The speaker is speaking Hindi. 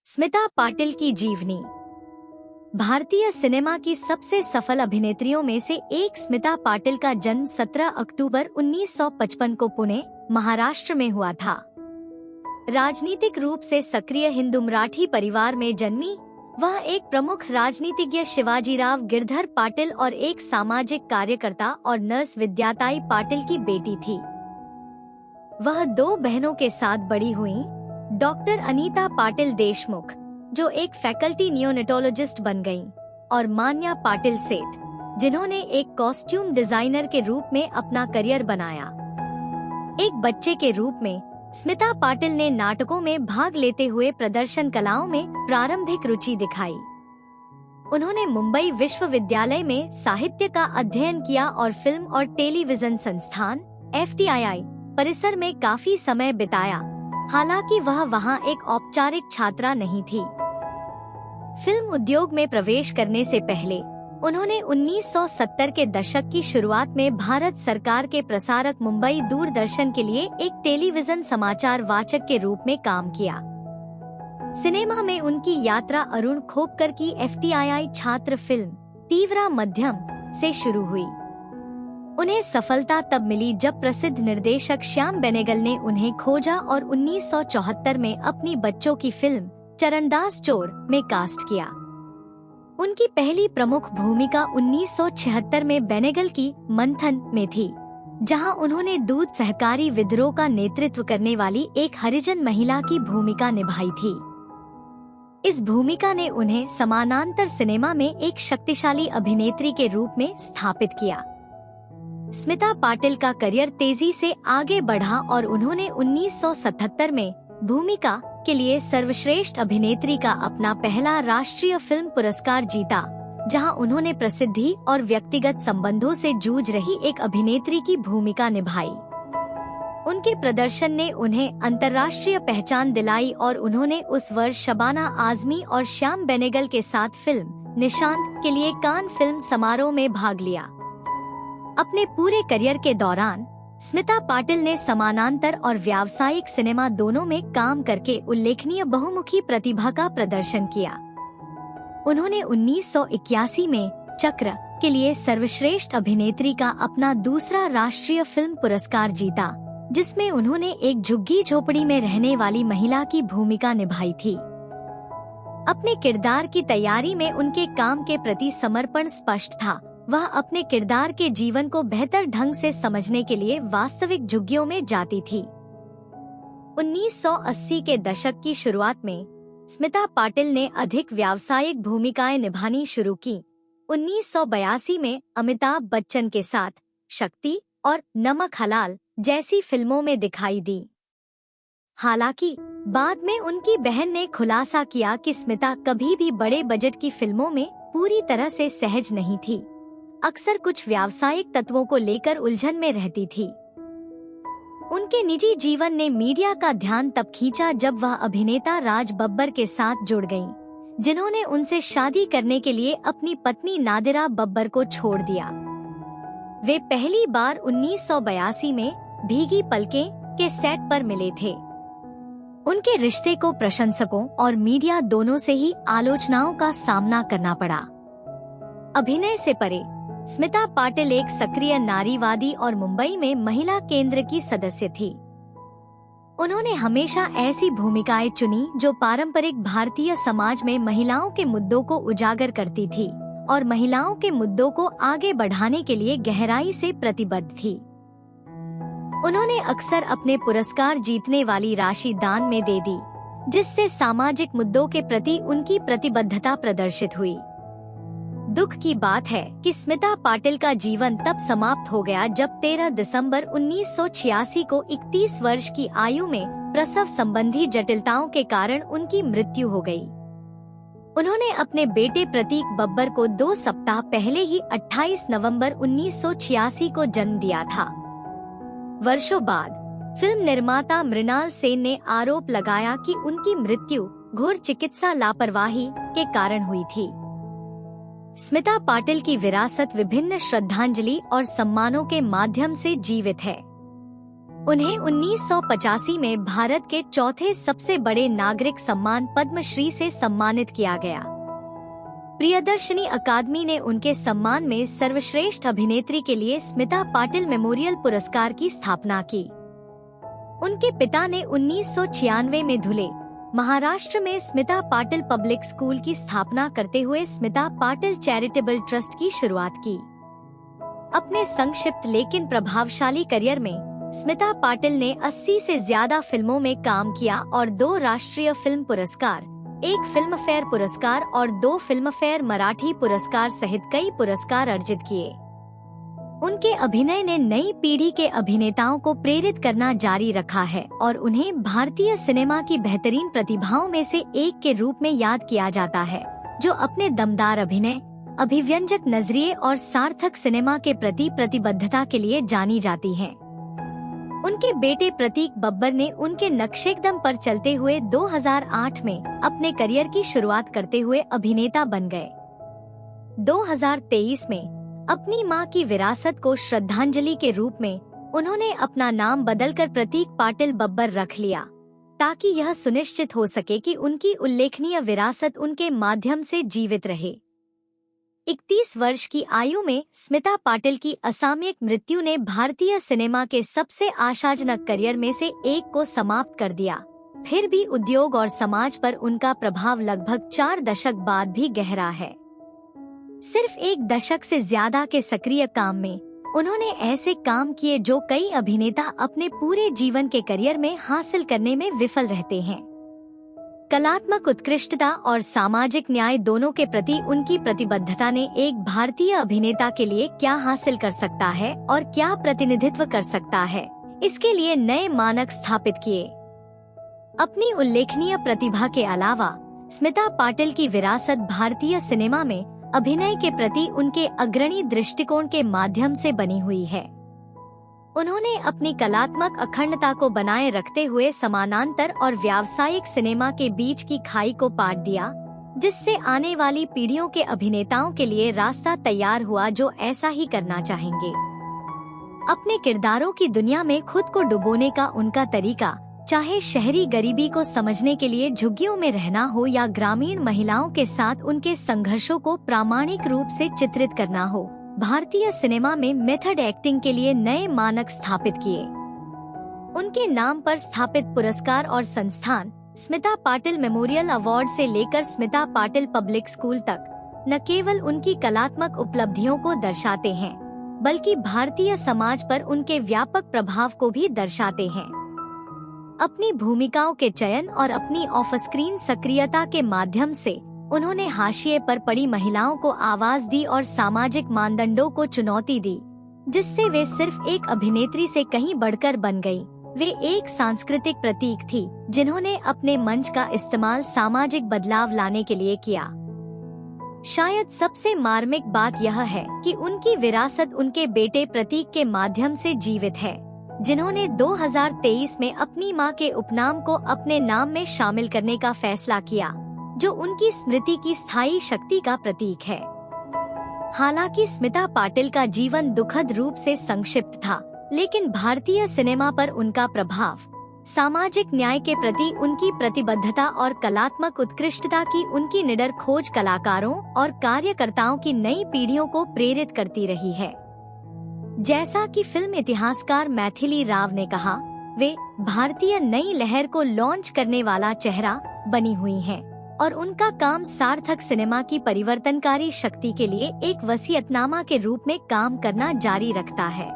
स्मिता पाटिल की जीवनी। भारतीय सिनेमा की सबसे सफल अभिनेत्रियों में से एक स्मिता पाटिल का जन्म 17 अक्टूबर 1955 को पुणे, महाराष्ट्र में हुआ था। राजनीतिक रूप से सक्रिय हिंदू मराठी परिवार में जन्मी, वह एक प्रमुख राजनीतिज्ञ शिवाजीराव गिरधर पाटिल और एक सामाजिक कार्यकर्ता और नर्स विद्याताई पाटिल की बेटी थी। वह दो बहनों के साथ बड़ी हुई, डॉक्टर अनीता पाटिल देशमुख, जो एक फैकल्टी नियोनेटोलॉजिस्ट बन गईं, और मान्या पाटिल सेठ, जिन्होंने एक कॉस्ट्यूम डिजाइनर के रूप में अपना करियर बनाया। एक बच्चे के रूप में स्मिता पाटिल ने नाटकों में भाग लेते हुए प्रदर्शन कलाओं में प्रारंभिक रुचि दिखाई। उन्होंने मुंबई विश्वविद्यालय में साहित्य का अध्ययन किया और फिल्म और टेलीविजन संस्थान FTII परिसर में काफी समय बिताया, हालांकि वह वहां एक औपचारिक छात्रा नहीं थी। फिल्म उद्योग में प्रवेश करने से पहले उन्होंने 1970 के दशक की शुरुआत में भारत सरकार के प्रसारक मुंबई दूरदर्शन के लिए एक टेलीविजन समाचार वाचक के रूप में काम किया। सिनेमा में उनकी यात्रा अरुण खोपकर की FTII छात्र फिल्म तीव्रा मध्यम से शुरू हुई। उन्हें सफलता तब मिली जब प्रसिद्ध निर्देशक श्याम बेनेगल ने उन्हें खोजा और 1974 में अपनी बच्चों की फिल्म चरणदास चोर में कास्ट किया। उनकी पहली प्रमुख भूमिका 1976 में बेनेगल की मंथन में थी, जहां उन्होंने दूध सहकारी विद्रोह का नेतृत्व करने वाली एक हरिजन महिला की भूमिका निभाई थी। इस भूमिका ने उन्हें समानांतर सिनेमा में एक शक्तिशाली अभिनेत्री के रूप में स्थापित किया। स्मिता पाटिल का करियर तेजी से आगे बढ़ा और उन्होंने 1977 में भूमिका के लिए सर्वश्रेष्ठ अभिनेत्री का अपना पहला राष्ट्रीय फिल्म पुरस्कार जीता, जहां उन्होंने प्रसिद्धि और व्यक्तिगत संबंधों से जूझ रही एक अभिनेत्री की भूमिका निभाई। उनके प्रदर्शन ने उन्हें अंतर्राष्ट्रीय पहचान दिलाई और उन्होंने उस वर्ष शबाना आजमी और श्याम बेनेगल के साथ फिल्म निशांत के लिए कान फिल्म समारोह में भाग लिया। अपने पूरे करियर के दौरान स्मिता पाटिल ने समानांतर और व्यावसायिक सिनेमा दोनों में काम करके उल्लेखनीय बहुमुखी प्रतिभा का प्रदर्शन किया। उन्होंने 1981 में चक्र के लिए सर्वश्रेष्ठ अभिनेत्री का अपना दूसरा राष्ट्रीय फिल्म पुरस्कार जीता, जिसमें उन्होंने एक झुग्गी झोपड़ी में रहने वाली महिला की भूमिका निभाई थी। अपने किरदार की तैयारी में उनके काम के प्रति समर्पण स्पष्ट था। वह अपने किरदार के जीवन को बेहतर ढंग से समझने के लिए वास्तविक झुग्गियों में जाती थी। 1980 के दशक की शुरुआत में स्मिता पाटिल ने अधिक व्यावसायिक भूमिकाएं निभानी शुरू की। 1982 में अमिताभ बच्चन के साथ शक्ति और नमक हलाल जैसी फिल्मों में दिखाई दी। हालांकि बाद में उनकी बहन ने खुलासा किया कि स्मिता कभी भी बड़े बजट की फिल्मों में पूरी तरह से सहज नहीं थी, अक्सर कुछ व्यावसायिक तत्वों को लेकर उलझन में रहती थी। उनके निजी जीवन ने मीडिया का ध्यान तब खींचा जब वह अभिनेता राज बब्बर के साथ जुड़ गईं, जिन्होंने उनसे शादी करने के लिए अपनी पत्नी नादिरा बब्बर को छोड़ दिया। वे पहली बार 1982 में भीगी पलकें के सेट पर मिले थे। उनके रिश्ते को प्रशंसकों और मीडिया दोनों से ही आलोचनाओं का सामना करना पड़ा। अभिनय से परे स्मिता पाटिल एक सक्रिय नारीवादी और मुंबई में महिला केंद्र की सदस्य थी। उन्होंने हमेशा ऐसी भूमिकाएं चुनी जो पारंपरिक भारतीय समाज में महिलाओं के मुद्दों को उजागर करती थी और महिलाओं के मुद्दों को आगे बढ़ाने के लिए गहराई से प्रतिबद्ध थी। उन्होंने अक्सर अपने पुरस्कार जीतने वाली राशि दान में दे दी, जिससे सामाजिक मुद्दों के प्रति उनकी प्रतिबद्धता प्रदर्शित हुई। दुख की बात है कि स्मिता पाटिल का जीवन तब समाप्त हो गया जब 13 दिसंबर 1986 को 31 वर्ष की आयु में प्रसव संबंधी जटिलताओं के कारण उनकी मृत्यु हो गई। उन्होंने अपने बेटे प्रतीक बब्बर को 2 सप्ताह पहले ही 28 नवंबर 1986 को जन्म दिया था। वर्षों बाद फिल्म निर्माता मृणाल सेन ने आरोप लगाया कि उनकी मृत्यु घोर चिकित्सा लापरवाही के कारण हुई थी। स्मिता पाटिल की विरासत विभिन्न श्रद्धांजलि और सम्मानों के माध्यम से जीवित है। उन्हें 1985 में भारत के चौथे सबसे बड़े नागरिक सम्मान पद्मश्री से सम्मानित किया गया। प्रियदर्शनी अकादमी ने उनके सम्मान में सर्वश्रेष्ठ अभिनेत्री के लिए स्मिता पाटिल मेमोरियल पुरस्कार की स्थापना की। उनके पिता ने 1996 में धुले, महाराष्ट्र में स्मिता पाटिल पब्लिक स्कूल की स्थापना करते हुए स्मिता पाटिल चैरिटेबल ट्रस्ट की शुरुआत की। अपने संक्षिप्त लेकिन प्रभावशाली करियर में स्मिता पाटिल ने 80 से ज्यादा फिल्मों में काम किया और 2 राष्ट्रीय फिल्म पुरस्कार, 1 फिल्म फेयर पुरस्कार और 2 फिल्म फेयर मराठी पुरस्कार सहित कई पुरस्कार अर्जित किए। उनके अभिनय ने नई पीढ़ी के अभिनेताओं को प्रेरित करना जारी रखा है और उन्हें भारतीय सिनेमा की बेहतरीन प्रतिभाओं में से एक के रूप में याद किया जाता है, जो अपने दमदार अभिनय, अभिव्यंजक नजरिए और सार्थक सिनेमा के प्रति प्रतिबद्धता के लिए जानी जाती हैं। उनके बेटे प्रतीक बब्बर ने उनके नक्शेकदम पर चलते हुए 2008 में अपने करियर की शुरुआत करते हुए अभिनेता बन गए। 2023 में अपनी मां की विरासत को श्रद्धांजलि के रूप में उन्होंने अपना नाम बदलकर प्रतीक पाटिल बब्बर रख लिया, ताकि यह सुनिश्चित हो सके कि उनकी उल्लेखनीय विरासत उनके माध्यम से जीवित रहे। 31 वर्ष की आयु में स्मिता पाटिल की असामयिक मृत्यु ने भारतीय सिनेमा के सबसे आशाजनक करियर में से एक को समाप्त कर दिया। फिर भी उद्योग और समाज पर उनका प्रभाव लगभग 4 दशक बाद भी गहरा है। सिर्फ 1 दशक से ज्यादा के सक्रिय काम में उन्होंने ऐसे काम किए जो कई अभिनेता अपने पूरे जीवन के करियर में हासिल करने में विफल रहते हैं। कलात्मक उत्कृष्टता और सामाजिक न्याय दोनों के प्रति उनकी प्रतिबद्धता ने एक भारतीय अभिनेता के लिए क्या हासिल कर सकता है और क्या प्रतिनिधित्व कर सकता है, इसके लिए नए मानक स्थापित किए। अपनी उल्लेखनीय प्रतिभा के अलावा स्मिता पाटिल की विरासत भारतीय सिनेमा में अभिनय के प्रति उनके अग्रणी दृष्टिकोण के माध्यम से बनी हुई है। उन्होंने अपनी कलात्मक अखंडता को बनाए रखते हुए समानांतर और व्यावसायिक सिनेमा के बीच की खाई को पाट दिया, जिससे आने वाली पीढ़ियों के अभिनेताओं के लिए रास्ता तैयार हुआ जो ऐसा ही करना चाहेंगे। अपने किरदारों की दुनिया में खुद को डुबोने का उनका तरीका, चाहे शहरी गरीबी को समझने के लिए झुग्गियों में रहना हो या ग्रामीण महिलाओं के साथ उनके संघर्षों को प्रामाणिक रूप से चित्रित करना हो, भारतीय सिनेमा में मेथड एक्टिंग के लिए नए मानक स्थापित किए। उनके नाम पर स्थापित पुरस्कार और संस्थान स्मिता पाटिल मेमोरियल अवार्ड से लेकर स्मिता पाटिल पब्लिक स्कूल तक न केवल उनकी कलात्मक उपलब्धियों को दर्शाते हैं, बल्कि भारतीय समाज पर उनके व्यापक प्रभाव को भी दर्शाते हैं। अपनी भूमिकाओं के चयन और अपनी ऑफ स्क्रीन सक्रियता के माध्यम से उन्होंने हाशिए पर पड़ी महिलाओं को आवाज दी और सामाजिक मानदंडों को चुनौती दी, जिससे वे सिर्फ एक अभिनेत्री से कहीं बढ़कर बन गई। वे एक सांस्कृतिक प्रतीक थी जिन्होंने अपने मंच का इस्तेमाल सामाजिक बदलाव लाने के लिए किया। शायद सबसे मार्मिक बात यह है कि उनकी विरासत उनके बेटे प्रतीक के माध्यम से जीवित है, जिन्होंने 2023 में अपनी मां के उपनाम को अपने नाम में शामिल करने का फैसला किया, जो उनकी स्मृति की स्थायी शक्ति का प्रतीक है। हालांकि स्मिता पाटिल का जीवन दुखद रूप से संक्षिप्त था, लेकिन भारतीय सिनेमा पर उनका प्रभाव, सामाजिक न्याय के प्रति उनकी प्रतिबद्धता और कलात्मक उत्कृष्टता की उनकी निडर खोज कलाकारों और कार्यकर्ताओं की नई पीढ़ियों को प्रेरित करती रही है। जैसा कि फिल्म इतिहासकार मैथिली राव ने कहा, वे भारतीय नई लहर को लॉन्च करने वाला चेहरा बनी हुई हैं और उनका काम सार्थक सिनेमा की परिवर्तनकारी शक्ति के लिए एक वसीयतनामा के रूप में काम करना जारी रखता है।